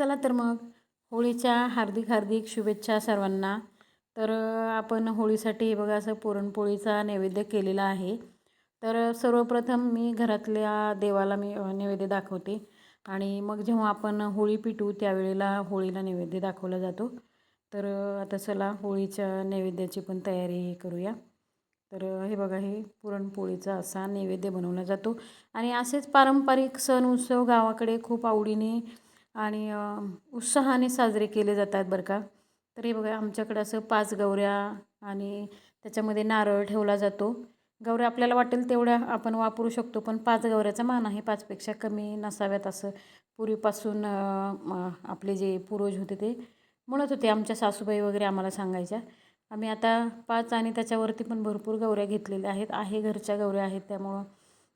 चला तर मग होळीच्या हार्दिक हार्दिक शुभेच्छा सर्वांना. तर आपण होळीसाठी हे बघा असं पुरणपोळीचा नैवेद्य केलेला आहे. तर सर्वप्रथम मी घरातल्या देवाला नैवेद्य दाखवते आणि मग जेव्हा आपण होळी पेटवू त्यावेळेला होळीला नैवेद्य दाखवला जातो. तर आता चला होळीच्या नैवेद्याची पण तयारी करूया. तर हे बघा हे पुरणपोळीचा असा नैवेद्य बनवला जातो आणि असेच पारंपरिक सण उत्सव गावाकडे खूप आवडीने आणि उत्साहाने साजरे केले जातात बरं का. तर हे बघा आमच्याकडं असं 5 गौऱ्या आणि त्याच्यामध्ये नारळ ठेवला जातो. गौऱ्या आपल्याला वाटेल तेवढ्या आपण वापरू शकतो, पण 5 गौऱ्याचा मान आहे, 5 पेक्षा कमी नसाव्यात असं पूर्वीपासून आपले जे पूर्वज होते ते म्हणत होते. आमच्या सासूबाई वगैरे आम्हाला सांगायच्या. आम्ही आता 5 आणि त्याच्यावरती पण भरपूर गौऱ्या घेतलेल्या आहेत. घरच्या गौऱ्या आहेत त्यामुळं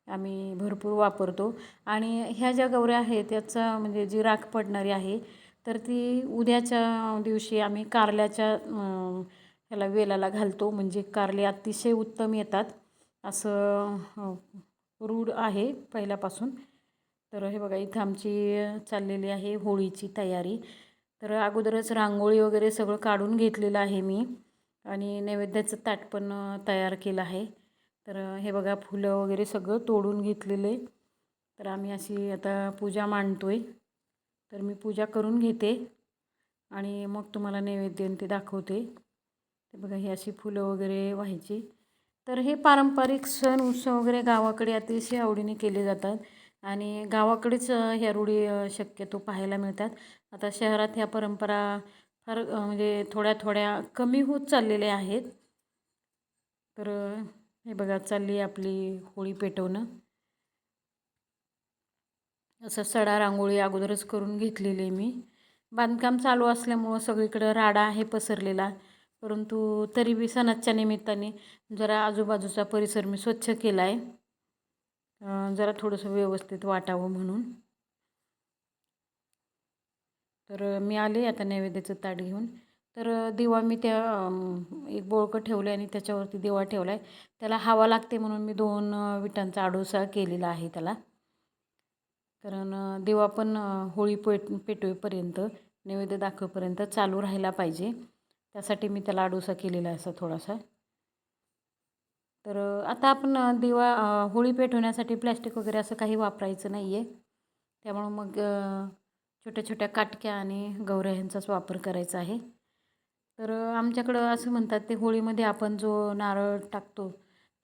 आम्ही भरपूर वापरतो. आणि ह्या ज्या गौऱ्या आहेत त्याचा म्हणजे जी राख पडणारी आहे तर ती उद्याच्या दिवशी आम्ही कारल्याच्या ह्याला वेलाला घालतो, म्हणजे कारले अतिशय उत्तम येतात असं रूढ आहे पहिल्यापासून. तर हे बघा इथं आमची चाललेली आहे होळीची तयारी. तर अगोदरच रांगोळी वगैरे सगळं काढून घेतलेलं आहे मी आणि नैवेद्याचं ताट पण तयार केलं आहे. तर हे बघा फुलं वगैरे सगळं तोडून घेतलेले. तर आम्ही अशी आता पूजा मांडतोय. तर मी पूजा करून घेते आणि मग तुम्हाला नैवेद्य ते दाखवते. ते बघा ही अशी फुलं वगैरे व्हायची. तर हे पारंपरिक सण उत्सव वगैरे गावाकडे अतिशय आवडीने केले जातात आणि गावाकडेच ह्या रूढी शक्यतो पाहायला मिळतात. आता शहरात ह्या परंपरा फार म्हणजे थोड्या थोड्या कमी होत चाललेल्या आहेत. तर हे बघा चालली आपली होळी पेटवणं. असं सडा रांगोळी अगोदरच करून घेतलेली आहे मी. बांधकाम चालू असल्यामुळं सगळीकडं राडा आहे पसरलेला, परंतु तरी बी सणाच्या निमित्ताने जरा आजूबाजूचा परिसर मी स्वच्छ केला आहे, जरा थोडंसं व्यवस्थित वाटावं म्हणून. तर मी आले आता नैवेद्याचं ताट घेऊन. तर दिवा मी त्या एक बोळकं ठेवलं आणि त्याच्यावरती दिवा ठेवला आहे. त्याला हवा लागते म्हणून मी 2 विटांचा आडोसा केलेला आहे त्याला. कारण दिवा पण होळी पेटवेपर्यंत नैवेद्य दाखवेपर्यंत चालू राहायला पाहिजे, त्यासाठी मी त्याला आडोसा केलेला आहे असा थोडासा. तर आता आपण दिवा होळी पेटवण्यासाठी प्लॅस्टिक वगैरे असं काही वापरायचं नाही आहे. त्यामुळं मग छोट्या छोट्या काटक्या आणि गौऱ्या ह्यांचाच वापर करायचा आहे. तर आमच्याकडं असं म्हणतात ते होळीमध्ये आपण जो नारळ टाकतो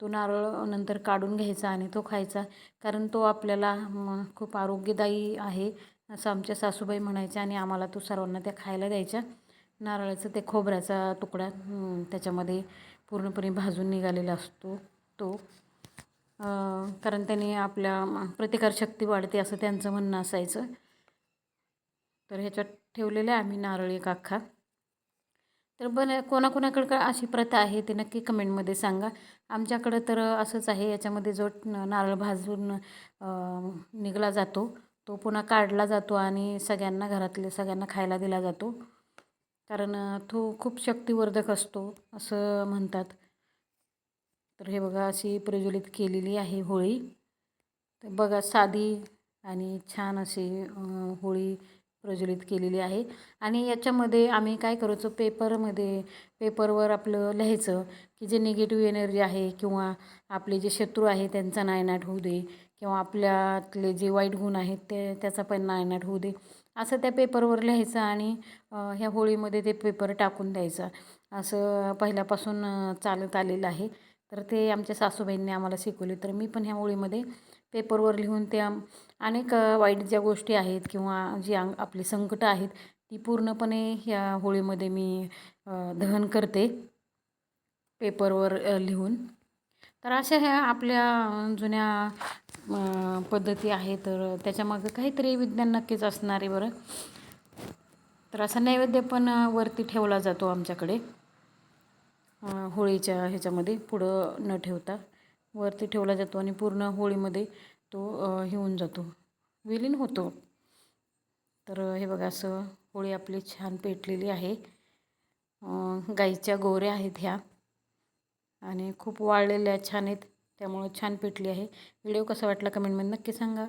तो नारळ नंतर काढून घ्यायचा आणि तो खायचा, कारण तो आपल्याला खूप आरोग्यदायी आहे असं आमच्या सासूबाई म्हणायच्या आणि आम्हाला तो सर्वांना त्या खायला द्यायच्या. नारळाचं ते खोबऱ्याचा तुकडा त्याच्यामध्ये पूर्णपणे भाजून निघालेला असतो तो, कारण त्याने आपल्या प्रतिकारशक्ती वाढते असं त्यांचं म्हणणं असायचं. तर ह्याच्यात ठेवलेलं आहे आम्ही नारळ एक अख्खा. तर कोणाकोणाकडं अशी प्रथा आहे ते नक्की कमेंटमध्ये सांगा. आमच्याकडं तर असंच आहे. याच्यामध्ये जो नारळ भाजून निघाला जातो तो पुन्हा काढला जातो आणि सगळ्यांना घरातल्या सगळ्यांना खायला दिला जातो, कारण तो खूप शक्तिवर्धक असतो असं म्हणतात. तर हे बघा अशी प्रज्वलित केलेली आहे होळी. तर बघा साधी आणि छान अशी होळी प्रज्वलित केलेली आहे. आणि याच्यामध्ये आम्ही काय करायचो, पेपरवर आपलं लिहायचं की जे निगेटिव्ह एनर्जी आहे किंवा आपले जे शत्रू आहे त्यांचा नायनाट होऊ दे, किंवा आपल्यातले जे वाईट गुण आहेत त्याचा पण नायनाट होऊ दे, असं त्या पेपरवर लिहायचं आणि ह्या होळीमध्ये ते पेपर टाकून द्यायचा. असं पहिल्यापासून चालत आलेलं आहे. तर ते आमच्या सासूबाईंनी आम्हाला शिकवले. तर मी पण ह्या होळीमध्ये पेपरवर लिहून त्या अनेक वाईट ज्या गोष्टी आहेत किंवा जी आपली संकटं आहेत ती पूर्णपणे ह्या होळीमध्ये मी दहन करते पेपरवर लिहून. तर अशा ह्या आपल्या जुन्या पद्धती आहेत. तर त्याच्यामागं काहीतरी विज्ञान नक्कीच असणार आहे बरं. तर असा नैवेद्य पण वरती ठेवला जातो आमच्याकडे होळीच्या ह्याच्यामध्ये, पुढं न ठेवता वरती ठेवला जातो आणि पूर्ण होळीमध्ये तो हे होऊन जातो, विलीन होतो. तर हे बघा असं होळी आपली छान पेटलेली आहे. गाईच्या गोऱ्या आहेत ह्या आणि खूप वाळलेल्या छान आहेत, त्यामुळे छान पेटली आहे. व्हिडिओ कसा वाटला कमेंटमध्ये नक्की सांगा.